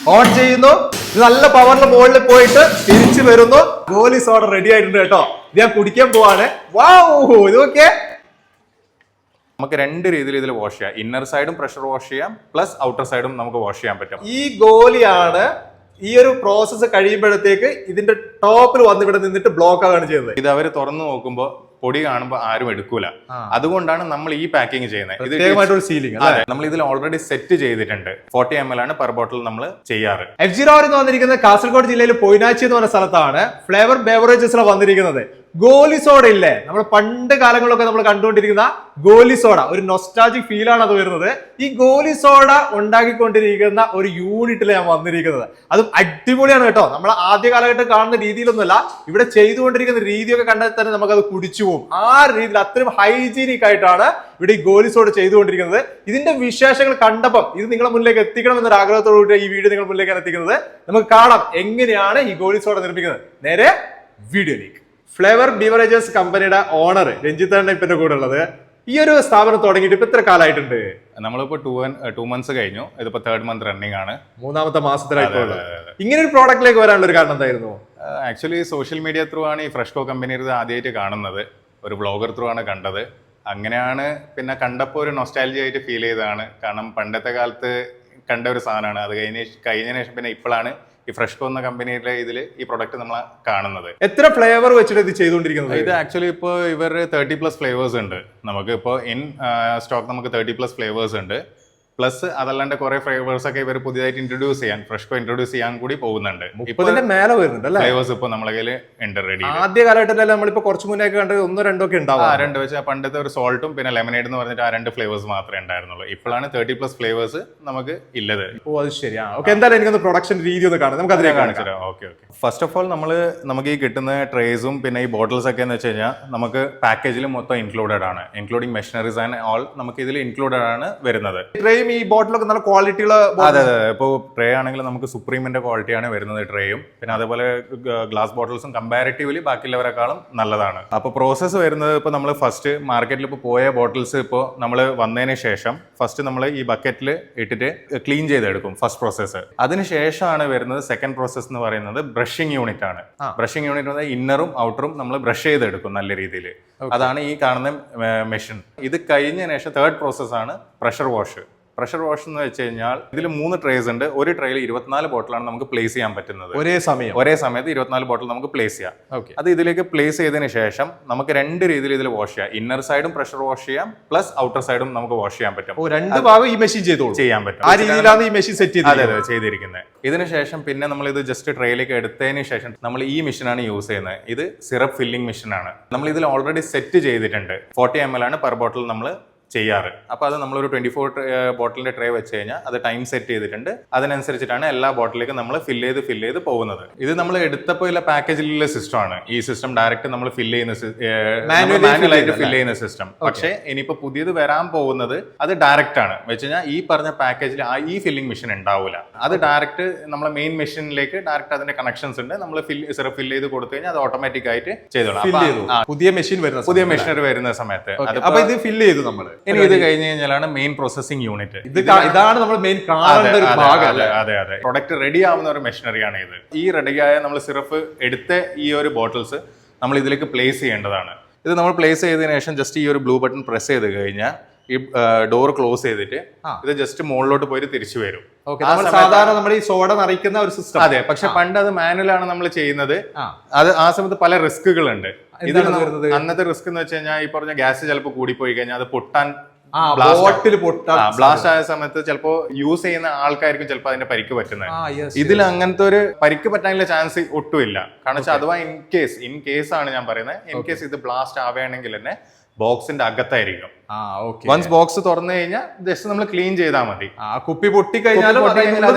On ചെയ്യുന്നു. ഇത് നല്ല പവറിൽ മുകളിൽ പോയിട്ട് തിരിച്ചു വരുന്നു. ഗോലി സോഡ റെഡി ആയിട്ടുണ്ട് കേട്ടോ. ഇത് ഞാൻ കുടിക്കാൻ പോവാണ്. വാവ്, ഇത് നോക്കിയേ. നമുക്ക് രണ്ട് രീതിയിൽ ഇതിൽ വാഷ് ചെയ്യാം. ഇന്നർ സൈഡും പ്രഷർ വാഷ് ചെയ്യാം, പ്ലസ് ഔട്ടർ സൈഡും നമുക്ക് വാഷ് ചെയ്യാൻ പറ്റും. ഈ ഗോലിയാണ് ഈ ഒരു പ്രോസസ്സ് കഴിയുമ്പോഴത്തേക്ക് ഇതിന്റെ ടോപ്പിൽ വന്ന് ഇവിടെ നിന്നിട്ട് ബ്ലോക്ക് ആവുകയാണ് ചെയ്യുന്നത്. ഇത് അവർ തുറന്നു നോക്കുമ്പോൾ പൊടി കാണുമ്പോൾ ആരും എടുക്കൂല. അതുകൊണ്ടാണ് നമ്മൾ ഈ പാക്കിംഗ് ചെയ്യുന്നത്. പ്രത്യേകമായിട്ടൊരു സീലിംഗ്. അതെ, നമ്മൾ ഇതിൽ ഓൾറെഡി സെറ്റ് ചെയ്തിട്ടുണ്ട്. 40 ml ആണ് പെർ ബോട്ടിൽ നമ്മൾ ചെയ്യാറ്. F0R എന്ന് വന്നിരിക്കുന്നത് കാസർഗോഡ് ജില്ലയിൽ പൊയിനാച്ചി എന്ന് പറഞ്ഞ സ്ഥലത്താണ്. ഫ്ലേവർ ബേവറേജസിലാണ് വന്നിരിക്കുന്നത്. ഗോലി സോഡ ഇല്ലേ, നമ്മൾ പണ്ട് കാലങ്ങളിലൊക്കെ നമ്മൾ കണ്ടുകൊണ്ടിരിക്കുന്ന ഗോലി സോഡ, ഒരു നൊസ്റ്റാൾജിക് ഫീൽ ആണ് അത് വരുന്നത്. ഈ ഗോലി സോഡ ഉണ്ടാക്കിക്കൊണ്ടിരിക്കുന്ന ഒരു യൂണിറ്റിൽ ഞാൻ വന്നിരിക്കുന്നത്. അതും അടിപൊളിയാണ് കേട്ടോ. നമ്മൾ ആദ്യ കാലഘട്ടം കാണുന്ന രീതിയിലൊന്നുമല്ല, ഇവിടെ ചെയ്തുകൊണ്ടിരിക്കുന്ന രീതിയൊക്കെ കണ്ടാൽ തന്നെ നമുക്കത് കുടിച്ചു പോകും. ആ രീതിയിൽ അത്രയും ഹൈജീനിക് ആയിട്ടാണ് ഇവിടെ ഈ ഗോലി സോഡ ചെയ്തുകൊണ്ടിരിക്കുന്നത്. ഇതിന്റെ വിശേഷങ്ങൾ കണ്ടപ്പം ഇത് നിങ്ങളുടെ മുന്നിലേക്ക് എത്തിക്കണം എന്നൊരു ആഗ്രഹത്തോടുകൂടി ഈ വീഡിയോ നിങ്ങളുടെ മുന്നിലേക്കാണ് എത്തിക്കുന്നത്. നമുക്ക് കാണാം എങ്ങനെയാണ് ഈ ഗോലി സോഡ നിർമ്മിക്കുന്നത്. നേരെ വീഡിയോയിലേക്ക്. ഫ്ലേവർ ബീവറേജസ് കമ്പനിയുടെ ഓണർ രഞ്ജിത്താണ് ഇപ്പൊ കൂടെ ഉള്ളത്. ഈ ഒരു സ്ഥാപനം തുടങ്ങിയിട്ട് ഇപ്പൊ എത്ര കാലമായിട്ടുണ്ട്? നമ്മളിപ്പോ 2 months കഴിഞ്ഞു. ഇതിപ്പോ 3rd month റണ്ണിംഗ് ആണ്. 3ാമത്തെ മാസത്തിലായിട്ടുള്ളത്. ഇങ്ങനെ ഒരു പ്രോഡക്റ്റിലേക്ക് വരാനുള്ള ഒരു കാരണം എന്തായിരുന്നു? ആക്ച്വലി സോഷ്യൽ മീഡിയ ത്രൂ ആണ് ഈ ഫ്രഷ്കോ കമ്പനി ആദ്യമായിട്ട് കാണുന്നത്. ഒരു ബ്ലോഗർ ത്രൂ ആണ് കണ്ടത്. അങ്ങനെയാണ് പിന്നെ കണ്ടപ്പോൾ ഒരു നൊസ്റ്റാൾജി ആയിട്ട് ഫീൽ ചെയ്തതാണ്. കാരണം പണ്ടത്തെ കാലത്ത് കണ്ട ഒരു സാധനമാണ്. അത് കഴിഞ്ഞതിന് ശേഷം പിന്നെ ഇപ്പോഴാണ് ഈ ഫ്രഷ്കോ എന്ന കമ്പനിയുടെ ഇതിൽ ഈ പ്രൊഡക്റ്റ് നമ്മൾ കാണുന്നത്. എത്ര ഫ്ലേവർ വെച്ചിട്ട് ഇത് ചെയ്തുകൊണ്ടിരിക്കുന്നത്? ഇത് ആക്ച്വലി ഇപ്പോൾ ഇവർ 30+ ഫ്ലേവേഴ്സ് ഉണ്ട്. നമുക്ക് ഇപ്പോൾ ഇൻ സ്റ്റോക്ക് നമുക്ക് 30+ ഫ്ലേവേഴ്സ് ഉണ്ട്. പ്ലസ് അതല്ലാണ്ട് കുറെ ഫ്ലേവേഴ്സ് ഒക്കെ ഇവർ പുതിയതായിട്ട് ഇൻട്രൊഡ്യൂസ് ചെയ്യാൻ, ഫ്രഷ്കോ ഇൻട്രൊഡ്യൂസ് ചെയ്യാൻ കൂടി പോകുന്നുണ്ട്. ഇതിന്റെ മേലെ വരുന്നുണ്ട് ഫ്ലേവേഴ്സ് ഇപ്പൊ നമ്മളെ കയ്യിൽ ഉണ്ട് റെഡി. ആദ്യ കാലഘട്ടത്തിലല്ല നമ്മളിപ്പോ കുറച്ച് മുന്നേ കണ്ടത് 1-2 ഒക്കെ ഉണ്ടാവും. 2 വെച്ചാൽ പണ്ടത്തെ ഒരു സോൾട്ടും പിന്നെ ലെമനേഡ് എന്ന് പറഞ്ഞിട്ട് 2 ഫ്ലേവേഴ്സ് മാത്രമേ ഉണ്ടായിരുന്നുള്ളൂ. ഇപ്പോഴാണ് 30+ ഫ്ലേവേഴ്സ് നമുക്ക് ഇല്ലത്. ഓ, അത് ശരിയാ. ഓക്കെ, എന്തായാലും എനിക്കൊന്ന് പ്രൊഡക്ഷൻ രീതി ഒന്ന് കാണാം. നമുക്ക് അതിനെ കാണിച്ചു തരാം. ഓക്കെ. ഫസ്റ്റ് ഓഫ് ഓൾ നമുക്ക് ഈ കിട്ടുന്ന ട്രേസും പിന്നെ ഈ ബോട്ടിൽസ് ഒക്കെ എന്ന് വെച്ച് കഴിഞ്ഞാൽ നമുക്ക് പാക്കേജിൽ മൊത്തം ഇൻക്ലൂഡഡ് ആണ്. ഇൻക്ലൂഡിംഗ് മെഷീനറീസ് ആൻഡ് ഓൾ നമുക്ക് ഇതിൽ ഇൻക്ലൂഡഡ് ആണ് വരുന്നത്. ട്രേയും ഈ ബോട്ടിലൊക്കെ നല്ല ക്വാളിറ്റിയുള്ള. അതെ. ഇപ്പോൾ ട്രേ ആണെങ്കിൽ നമുക്ക് സുപ്രീമിന്റെ ക്വാളിറ്റിയാണ് വരുന്നത് ട്രേയും. പിന്നെ അതേപോലെ ഗ്ലാസ് ബോട്ടിൽസും കമ്പാരിറ്റീവ്ലി ബാക്കിയുള്ളവരെക്കാളും നല്ലതാണ്. അപ്പോൾ പ്രോസസ്സ് വരുന്നത് ഇപ്പോൾ നമ്മൾ ഫസ്റ്റ് മാർക്കറ്റിൽ ഇപ്പോൾ പോയ ബോട്ടിൽസ് ഇപ്പോൾ നമ്മൾ വന്നതിന് ശേഷം ഫസ്റ്റ് നമ്മൾ ഈ ബക്കറ്റിൽ ഇട്ടിട്ട് ക്ലീൻ ചെയ്തെടുക്കും. First process. അതിനുശേഷമാണ് വരുന്നത് സെക്കൻഡ് പ്രോസസ്സ് എന്ന് പറയുന്നത് ബ്രഷിംഗ് യൂണിറ്റ് ആണ്. ബ്രഷിംഗ് യൂണിറ്റ് ഇന്നറും ഔട്ടറും നമ്മൾ ബ്രഷ് ചെയ്തെടുക്കും നല്ല രീതിയിൽ. അതാണ് ഈ കാണുന്ന മെഷീൻ. ഇത് കഴിഞ്ഞതിന് ശേഷം തേർഡ് പ്രോസസ്സാണ് പ്രഷർ വാഷ്. പ്രഷർ വാഷ് എന്ന് വെച്ച് കഴിഞ്ഞാൽ ഇതിൽ 3 ട്രേസ് ഉണ്ട്. ഒരു ട്രേയിൽ 24 ബോട്ടിലാണ് നമുക്ക് പ്ലേസ് ചെയ്യാൻ പറ്റുന്നത്. ഒരേ സമയത്ത് 24 ബോട്ടിൽ നമുക്ക് പ്ലേസ് ചെയ്യാം. അത് ഇതിലേക്ക് പ്ലേസ് ചെയ്തതിന് ശേഷം നമുക്ക് 2 രീതിയിൽ ഇതിൽ വാഷ് ചെയ്യാം. ഇന്നർ സൈഡും പ്രഷർ വാഷ് ചെയ്യാം, പ്ലസ് ഔട്ടർ സൈഡും നമുക്ക് വാഷ് ചെയ്യാൻ പറ്റും. 2 ഭാഗം ഈ മെഷീൻ ചെയ്യാൻ പറ്റും. ആ രീതിയിലാണ് ഈ മെഷീൻ സെറ്റ് ചെയ്തിരിക്കുന്നത്. ഇതിന് ശേഷം പിന്നെ നമ്മൾ ഇത് ജസ്റ്റ് ട്രേയിലേക്ക് എടുത്തതിന് ശേഷം നമ്മൾ ഈ മെഷീനാണ് യൂസ് ചെയ്യുന്നത്. ഇത് സിറപ്പ് ഫില്ലിംഗ് മെഷീനാണ്. നമ്മൾ ഇതിൽ ഓൾറെഡി സെറ്റ് ചെയ്തിട്ടുണ്ട്. 40 ml ആണ് പെർ ബോട്ടിൽ നമ്മൾ ചെയ്യാറ്. അപ്പോൾ അത് നമ്മളൊരു 24 ബോട്ടിലിന്റെ ട്രേ വെച്ച് കഴിഞ്ഞാൽ അത് ടൈം സെറ്റ് ചെയ്തിട്ടുണ്ട്. അതിനനുസരിച്ചിട്ടാണ് എല്ലാ ബോട്ടിലേക്കും നമ്മൾ ഫില്ല് ചെയ്ത് പോകുന്നത്. ഇത് നമ്മൾ എടുത്തപ്പോൾ ഉള്ള പാക്കേജിലുള്ള സിസ്റ്റം ആണ്. ഈ സിസ്റ്റം ഡയറക്റ്റ് നമ്മൾ മാനുവലായിട്ട് ഫില്ല് ചെയ്യുന്ന സിസ്റ്റം. പക്ഷേ ഇനിയിപ്പോൾ പുതിയത് വരാൻ പോകുന്നത് അത് ഡയറക്റ്റ് ആണ്. വെച്ച് കഴിഞ്ഞാൽ ഈ പറഞ്ഞ പാക്കേജിൽ ഈ ഫില്ലിംഗ് മെഷീൻ ഉണ്ടാവില്ല. അത് ഡയറക്റ്റ് നമ്മളെ മെയിൻ മെഷീനിലേക്ക് ഡയറക്റ്റ് അതിന്റെ കണക്ഷൻസ് ഉണ്ട്. നമ്മൾ സിറപ്പ് ഫില്ല് ചെയ്ത് കൊടുത്തു കഴിഞ്ഞാൽ അത് ഓട്ടോമാറ്റിക് ആയിട്ട് ചെയ്തോളാം. പുതിയ മെഷീനറി വരുന്ന സമയത്ത് ഇത് ഫില്ല് ചെയ്തു നമ്മൾ. ഇനി ഇത് കഴിഞ്ഞ് കഴിഞ്ഞാലാണ് മെയിൻ പ്രോസസിംഗ് യൂണിറ്റ്. ഇതാണ് നമ്മൾ മെയിൻ കാണേണ്ട ഒരു ഭാഗം. അതെ. പ്രൊഡക്റ്റ് റെഡി ആവുന്ന ഒരു മെഷീനറിയാണ് ഇത്. ഈ റെഡിയായ നമ്മൾ സിറപ്പ് എടുത്ത ഈ ഒരു ബോട്ടിൽസ് നമ്മൾ ഇതിലേക്ക് പ്ലേസ് ചെയ്യേണ്ടതാണ്. ഇത് നമ്മൾ പ്ലേസ് ചെയ്തതിനു ശേഷം ജസ്റ്റ് ഈ ഒരു ബ്ലൂ ബട്ടൺ പ്രസ് ചെയ്ത് കഴിഞ്ഞാൽ ഈ ഡോർ ക്ലോസ് ചെയ്തിട്ട് ഇത് ജസ്റ്റ് മുകളിലോട്ട് പോയിട്ട് തിരിച്ചു വരും. സാധാരണ നമ്മൾ ഈ സോഡ നിറയ്ക്കുന്ന ഒരു സിസ്റ്റം. അതെ, പക്ഷെ പണ്ട് അത് മാനുവലാണ് നമ്മൾ ചെയ്യുന്നത്. അത് ആ സമയത്ത് പല റിസ്കുകളുണ്ട്. ഇതിൽ അന്നത്തെ റിസ്ക് എന്ന് വെച്ച് കഴിഞ്ഞാൽ ഈ പറഞ്ഞ ഗ്യാസ് ചിലപ്പോൾ കൂടിപ്പോയി കഴിഞ്ഞാൽ അത് പൊട്ടാൻ ബ്ലാസ്റ്റ് ആയ സമയത്ത് ചിലപ്പോ യൂസ് ചെയ്യുന്ന ആൾക്കാർക്കും ചിലപ്പോൾ അതിന്റെ പരിക്ക് പറ്റുന്നത്. ഇതിൽ അങ്ങനത്തെ ഒരു പരിക്ക് പറ്റാനുള്ള ചാൻസ് ഒട്ടുമില്ല. കാരണം വെച്ചാൽ അഥവാ ഇൻ കേസ് ആണ് ഞാൻ പറയുന്നത്. ഇൻ കേസ് ഇത് ബ്ലാസ്റ്റ് ആവുകയാണെങ്കിൽ തന്നെ ബോക്സിന്റെ അകത്തായിരിക്കും. വൺസ് ബോക്സ് തുറന്നു കഴിഞ്ഞാൽ ജസ്റ്റ് നമ്മൾ ക്ലീൻ ചെയ്താൽ മതി. കുപ്പി പൊട്ടിക്കഴിഞ്ഞാലും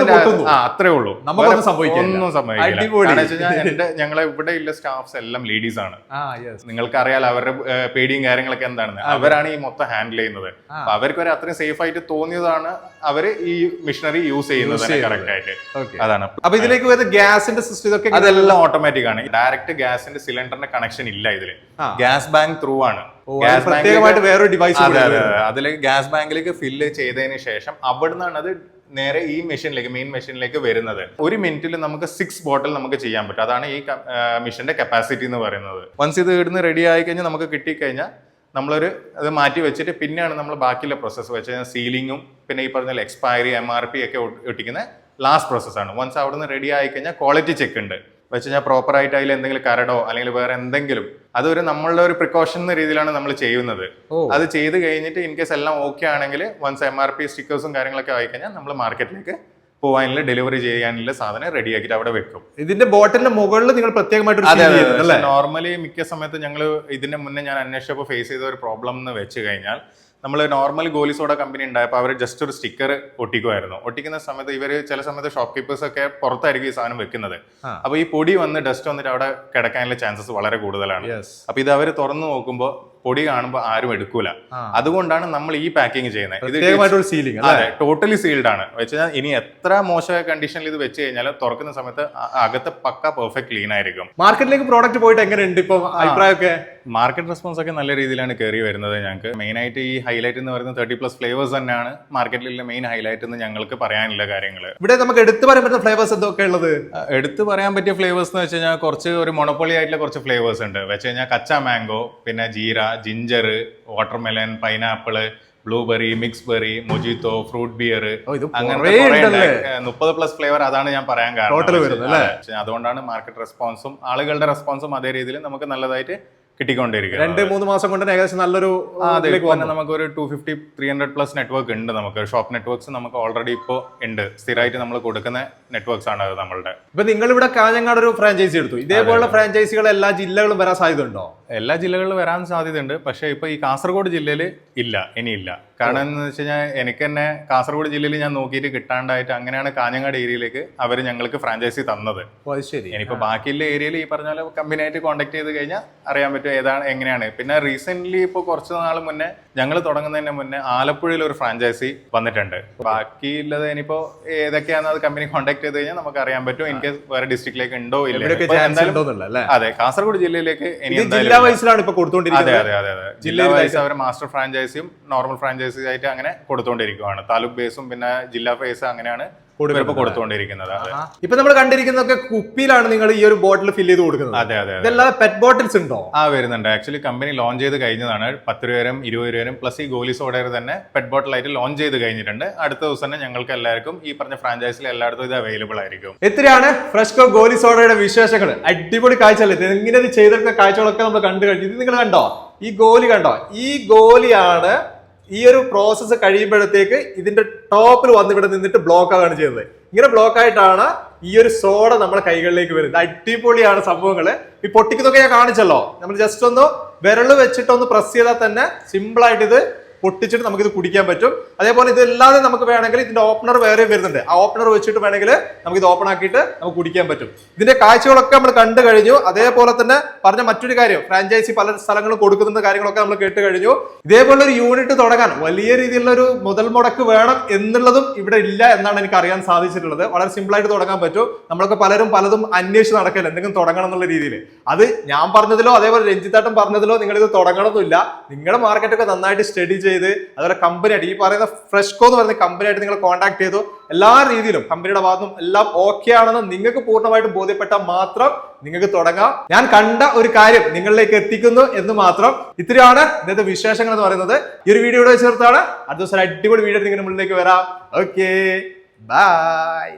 അത്രേ ഉള്ളൂ, ഒന്നും സംഭവിക്കില്ല. ഞങ്ങളെ ഇവിടെ ഉള്ള സ്റ്റാഫ്സ് എല്ലാം ലേഡീസ് ആണ്. നിങ്ങൾക്ക് അറിയാലോ അവരുടെ പേടിയും കാര്യങ്ങളൊക്കെ എന്താണെന്ന്. അവരാണ് ഈ മൊത്തം ഹാൻഡിൽ ചെയ്യുന്നത്. അവർക്ക് വരെ അത്രയും സേഫ് ആയിട്ട് തോന്നിയതാണ് അവര് ഈ മിഷനറി യൂസ് ചെയ്യുന്നത് കറക്റ്റ് ആയിട്ട്. അതാണ്. അപ്പൊ ഇതിലേക്ക് ഗ്യാസിന്റെ സിസ്റ്റം ഇതൊക്കെ അതെല്ലാം ഓട്ടോമാറ്റിക് ആണ്. ഡയറക്റ്റ് ഗ്യാസിന്റെ സിലിണ്ടറിന്റെ കണക്ഷൻ ഇല്ല ഇതില്. ഗ്യാസ് ബാങ്ക് ത്രൂ ആണ്. പ്രത്യേകമായിട്ട് വേറൊരു ഡിവൈസ് അതിലേക്ക് ഗ്യാസ് ബാങ്കിലേക്ക് ഫില്ല് ചെയ്തതിന് ശേഷം അവിടുന്നാണ് അത് നേരെ ഈ മെഷീൻ മെഷീനിലേക്ക് വരുന്നത്. ഒരു മിനിറ്റിൽ നമുക്ക് 6 ബോട്ടിൽ നമുക്ക് ചെയ്യാൻ പറ്റും. അതാണ് ഈ മെഷീന്റെ കപ്പാസിറ്റി എന്ന് പറയുന്നത്. വൺസ് ഇത് ഇടുന്ന് റെഡി ആയി കഴിഞ്ഞാൽ നമുക്ക് കിട്ടിക്കഴിഞ്ഞാൽ അത് മാറ്റി വെച്ചിട്ട് പിന്നെയാണ് നമ്മൾ ബാക്കിയുള്ള പ്രോസസ്സ് വെച്ച് കഴിഞ്ഞാൽ സീലിങ്ങും പിന്നെ ഈ പറഞ്ഞ എക്സ്പയറി MRP ഒക്കെ ഒട്ടിക്കുന്ന ലാസ്റ്റ് പ്രോസസ്സാണ്. വൺസ് അവിടെ നിന്ന് റെഡി ആയി കഴിഞ്ഞാൽ ക്വാളിറ്റി ചെക്ക് ഉണ്ട് വെച്ച് കഴിഞ്ഞാൽ പ്രോപ്പർ ആയിട്ട് അതിൽ എന്തെങ്കിലും കരടോ അല്ലെങ്കിൽ വേറെ എന്തെങ്കിലും അതൊരു നമ്മളുടെ ഒരു പ്രിക്കോഷൻ എന്ന രീതിയിലാണ് നമ്മൾ ചെയ്യുന്നത്. അത് ചെയ്ത് കഴിഞ്ഞിട്ട് ഇൻ കേസ് എല്ലാം ഓക്കെ ആണെങ്കിൽ വൺസ് MRP സ്റ്റിക്കേഴ്സും കാര്യങ്ങളൊക്കെ ആയി കഴിഞ്ഞാൽ നമ്മൾ മാർക്കറ്റിലേക്ക് പോകാനുള്ള ഡെലിവറി ചെയ്യാനുള്ള സാധനം റെഡി ആക്കിയിട്ട് അവിടെ വെക്കും. ഇതിന്റെ ബോട്ടിലിന്റെ മുകളിൽ നിങ്ങൾ പ്രത്യേകമായിട്ട് നോർമലി മിക്ക സമയത്ത് ഞങ്ങൾ ഇതിന്റെ മുന്നേ ഞാൻ അന്വേഷിച്ചപ്പോൾ ഫേസ് ചെയ്ത ഒരു പ്രോബ്ലം എന്ന് വെച്ച് കഴിഞ്ഞാൽ നമ്മൾ നോർമൽ ഗോലി സോഡ കമ്പനി ഉണ്ടായപ്പോൾ അവർ ജസ്റ്റ് ഒരു സ്റ്റിക്കർ ഒട്ടിക്കുമായിരുന്നു. ഒട്ടിക്കുന്ന സമയത്ത് ഇവർ ചില സമയത്ത് ഷോപ്പ് കീപ്പേഴ്സ് ഒക്കെ പുറത്തായിരിക്കും ഈ സാധനം വെക്കുന്നത്. അപ്പൊ ഈ പൊടി വന്ന് ഡസ്റ്റ് വന്നിട്ട് അവിടെ കിടക്കാനുള്ള ചാൻസസ് വളരെ കൂടുതലാണ്. അപ്പൊ ഇത് അവർ തുറന്നു നോക്കുമ്പോൾ പൊടി കാണുമ്പോൾ ആരും എടുക്കൂല. അതുകൊണ്ടാണ് നമ്മൾ ഈ പാക്കിംഗ് ചെയ്യുന്നത്. അതെ, ടോട്ടലി സീൽഡ് ആണ്. വെച്ചാൽ ഇനി എത്ര മോശമായ കണ്ടീഷനിൽ ഇത് വെച്ച് കഴിഞ്ഞാൽ തുറക്കുന്ന സമയത്ത് അകത്ത് പക്ക പെർഫെക്റ്റ് ക്ലീൻ ആയിരിക്കും. മാർക്കറ്റിലേക്ക് പ്രോഡക്റ്റ് പോയിട്ട് എങ്ങനെയുണ്ട് ഇപ്പൊ അഭിപ്രായമൊക്കെ? മാർക്കറ്റ് റെസ്പോൺസ് ഒക്കെ നല്ല രീതിയിലാണ് കയറി വരുന്നത്. ഞങ്ങൾക്ക് മെയിൻ ആയിട്ട് ഈ ഹൈലൈറ്റ് എന്ന് പറയുന്നത് 30+ ഫ്ലേവേഴ്സ് തന്നെയാണ് മാർക്കറ്റിലെ മെയിൻ ഹൈലൈറ്റ് എന്ന് ഞങ്ങൾക്ക് പറയാനുള്ള കാര്യങ്ങൾ. ഇവിടെ നമുക്ക് എടുത്തു പറയാൻ പറ്റുന്ന ഫ്ലേവേഴ്സ് എന്തൊക്കെ ഉള്ളത്? എടുത്തു പറയാൻ പറ്റിയ ഫ്ലേവേഴ്സ് എന്ന് വെച്ച് കഴിഞ്ഞാൽ കുറച്ച് ഒരു മൊണോപ്പൊളി ആയിട്ടുള്ള കുറച്ച് ഫ്ലേവേഴ്സ് ഉണ്ട്. വെച്ച് കഴിഞ്ഞാൽ കച്ച മാംഗോ, പിന്നെ jeera, ginger, watermelon, pineapple, blueberry, mix berry, mojito, fruit beer, അങ്ങനെ 30+ ഫ്ലേവർ. അതാണ് ഞാൻ പറയാൻ കാരണം. അതുകൊണ്ടാണ് മാർക്കറ്റ് റെസ്പോൺസും ആളുകളുടെ റെസ്പോൺസും അതേ രീതിയിൽ നമുക്ക് നല്ലതായിട്ട് കിട്ടിക്കൊണ്ടിരിക്കും. 2-3 മാസം കൊണ്ട് ഏകദേശം നല്ലൊരു നമുക്ക് ഒരു 250-300+ നെറ്റ്വർക്ക് ഉണ്ട്. നമുക്ക് ഷോപ്പ് നെറ്റ്വർക്ക്സ് നമുക്ക് ഓൾറെഡി ഇപ്പോൾ ഉണ്ട്. സ്ഥിരമായിട്ട് നമ്മൾ കൊടുക്കുന്ന നെറ്റ്വർക്ക്സ് ആണ് അത് നമ്മളുടെ. ഇപ്പൊ നിങ്ങൾ ഇവിടെ കാഞ്ഞങ്ങാട് ഒരു ഫ്രാഞ്ചൈസി എടുത്തു. ഇതേപോലുള്ള ഫ്രാഞ്ചൈസികൾ എല്ലാ ജില്ലകളും വരാൻ സാധ്യത ഉണ്ടോ? എല്ലാ ജില്ലകളിലും വരാൻ സാധ്യതയുണ്ട്. പക്ഷേ ഇപ്പൊ ഈ കാസർഗോഡ് ജില്ലയിൽ ഇനിയില്ല. കാരണം എന്ന് വെച്ച് കഴിഞ്ഞാൽ എനിക്ക് തന്നെ കാസർഗോഡ് ജില്ലയിൽ ഞാൻ നോക്കിയിട്ട് കിട്ടാണ്ടായിട്ട് അങ്ങനെയാണ് കാഞ്ഞങ്ങാട് ഏരിയയിലേക്ക് അവർ ഞങ്ങൾക്ക് ഫ്രാഞ്ചൈസി തന്നത്. ഇനിയിപ്പോ ബാക്കിയുള്ള ഏരിയയിൽ ഈ പറഞ്ഞ പോലെ കമ്പനിയായിട്ട് കോൺടാക്ട് ചെയ്ത് കഴിഞ്ഞാൽ അറിയാൻ പറ്റും ഏതാണ് എങ്ങനെയാണ്. പിന്നെ റീസെന്റ് ഇപ്പോൾ കുറച്ച് നാൾ മുന്നേ ഞങ്ങൾ തുടങ്ങുന്നതിന് മുന്നേ ആലപ്പുഴയിൽ ഒരു ഫ്രാഞ്ചൈസി വന്നിട്ടുണ്ട്. ബാക്കിയുള്ളത് ഇനിയിപ്പോ ഏതൊക്കെയാണ് അത് കമ്പനി കോൺടാക്ട് ചെയ്ത് കഴിഞ്ഞാൽ നമുക്ക് അറിയാൻ പറ്റും. ഇൻ കേസ് വേറെ ഡിസ്ട്രിക്റ്റിലേക്ക് ഉണ്ടോ ഇല്ല. അതെ, കാസർഗോഡ് ജില്ലയിലേക്ക് ഇനി ജില്ലാ വൈസിലാണ് ഇപ്പൊ കൊടുത്തോണ്ടിരിക്കുന്നത്. അതെ, ജില്ലാ വൈസ് അവർ മാസ്റ്റർ ഫ്രാഞ്ചൈസിയും നോർമൽ ഫ്രാഞ്ചൈസി ആയിട്ട് അങ്ങനെ കൊടുത്തോണ്ടിരിക്കുകയാണ്. താലൂക്ക് ബേസും പിന്നെ ജില്ലാ ഫേസ് അങ്ങനെയാണ് കൊടുത്തുകൊണ്ടിരിക്കുന്നത്. ഇപ്പൊ നമ്മൾ കണ്ടിരിക്കുന്നതൊക്കെ കുപ്പിയിലാണ് നിങ്ങൾ ഈ ഒരു ബോട്ടിൽ ഫിൽ ചെയ്ത് കൊടുക്കുന്നത്. അതെ, ഇതല്ലാതെ പെറ്റ് ബോട്ടിൽസ് ഉണ്ടോ? വരുന്നുണ്ട്. ആക്ച്വലി കമ്പനി ലോഞ്ച് ചെയ്ത് കഴിഞ്ഞതാണ്. 10 രൂപയും 20 രൂപയും പ്ലസ് ഈ ഗോലി സോഡ തന്നെ പെറ്റ് ബോട്ടിൽ ആയിട്ട് ലോഞ്ച് ചെയ്ത് കഴിഞ്ഞിട്ടുണ്ട്. അടുത്ത ദിവസം തന്നെ ഞങ്ങൾക്ക് എല്ലാവർക്കും ഈ പറഞ്ഞ ഫ്രാഞ്ചൈസിൽ എല്ലായിടത്തും ഇത് അവൈലബിൾ ആയിരിക്കും. എത്രയാണ് ഫ്രഷ്കോ ഗോലി സോഡയുടെ വിശേഷങ്ങൾ? അടിപൊളി കാഴ്ചയല്ലേ? ഇങ്ങനെ ഇത് ചെയ്തെടുക്കുന്ന കാഴ്ചകളൊക്കെ നമ്മൾ കണ്ടു കഴിഞ്ഞു. ഇത് നിങ്ങൾ കണ്ടോ? ഈ ഗോലി കണ്ടോ? ഈ ഗോലിയാണ് ഈ ഒരു പ്രോസസ്സ് കഴിയുമ്പോഴത്തേക്ക് ഇതിന്റെ ടോപ്പിൽ വന്ന് ഇവിടെ നിന്നിട്ട് ബ്ലോക്ക് ആവുകയാണ് ചെയ്യുന്നത്. ഇങ്ങനെ ബ്ലോക്ക് ആയിട്ടാണ് ഈ ഒരു സോഡ നമ്മുടെ കൈകളിലേക്ക് വരുന്നത്. അടിപൊളിയാണ് സംഭവങ്ങള്. ഈ പൊട്ടിക്കുന്നതൊക്കെ ഞാൻ കാണിച്ചല്ലോ. നമ്മൾ ജസ്റ്റ് ഒന്ന് വിരല് വെച്ചിട്ടൊന്ന് പ്രസ് ചെയ്താൽ തന്നെ സിമ്പിൾ ആയിട്ട് ഇത് പൊട്ടിച്ചിട്ട് നമുക്കിത് കുടിക്കാൻ പറ്റും. അതേപോലെ ഇതല്ലാതെ നമുക്ക് വേണമെങ്കിൽ ഇതിന്റെ ഓപ്പണർ വേറെ വരുന്നുണ്ട്. ആ ഓപ്പണർ വെച്ചിട്ട് വേണമെങ്കിൽ നമുക്കിത് ഓപ്പൺ ആക്കിയിട്ട് നമുക്ക് കുടിക്കാൻ പറ്റും. ഇതിന്റെ കാഴ്ചകളൊക്കെ നമ്മൾ കണ്ടു കഴിഞ്ഞു. അതേപോലെ തന്നെ പറഞ്ഞ മറ്റൊരു കാര്യം, ഫ്രാഞ്ചൈസി പല സ്ഥലങ്ങളും കൊടുക്കുന്ന കാര്യങ്ങളൊക്കെ നമ്മൾ കേട്ട് കഴിഞ്ഞു. ഇതേപോലെ ഒരു യൂണിറ്റ് തുടങ്ങാൻ വലിയ രീതിയിലുള്ള ഒരു മുതൽ മുടക്ക് വേണം എന്നുള്ളതും ഇവിടെ ഇല്ല എന്നാണ് എനിക്ക് അറിയാൻ സാധിച്ചിട്ടുള്ളത്. വളരെ സിമ്പിൾ ആയിട്ട് തുടങ്ങാൻ പറ്റും. നമ്മളൊക്കെ പലതും അന്വേഷിച്ച് നടക്കില്ല എന്തെങ്കിലും തുടങ്ങണം എന്നുള്ള രീതിയിൽ. അത് ഞാൻ പറഞ്ഞതിലോ അതേപോലെ രഞ്ജിത്താട്ടം പറഞ്ഞതിലോ നിങ്ങൾ ഇത് തുടങ്ങണമെന്നില്ല. നിങ്ങളുടെ മാർക്കറ്റൊക്കെ നന്നായിട്ട് സ്റ്റഡി ചെയ്ത് അതുപോലെ കമ്പനിയായിട്ട് ഈ പറയുന്ന ഫ്രഷ്കോ എന്ന് പറയുന്ന കമ്പനിയായിട്ട് നിങ്ങൾ കോൺടാക്ട് ചെയ്തു. എല്ലാ രീതിയിലും കമ്പനിയുടെ ഭാഗത്തും എല്ലാം ഓക്കെ ആണെന്ന് നിങ്ങൾക്ക് പൂർണ്ണമായിട്ടും ബോധ്യപ്പെട്ടാൽ മാത്രം നിങ്ങൾക്ക് തുടങ്ങാം. ഞാൻ കണ്ട ഒരു കാര്യം നിങ്ങളിലേക്ക് എത്തിക്കുന്നു എന്ന് മാത്രം. ഇത്രയാണ് ഇന്നത്തെ വിശേഷങ്ങൾ എന്ന് പറയുന്നത്. ഈ ഒരു വീഡിയോ ഇവിടെ ചേർത്താണ്. അടുത്ത ദിവസം അടിപൊളി വീഡിയോ നിങ്ങളുടെ മുന്നിലേക്ക് വരാം. Okay, by.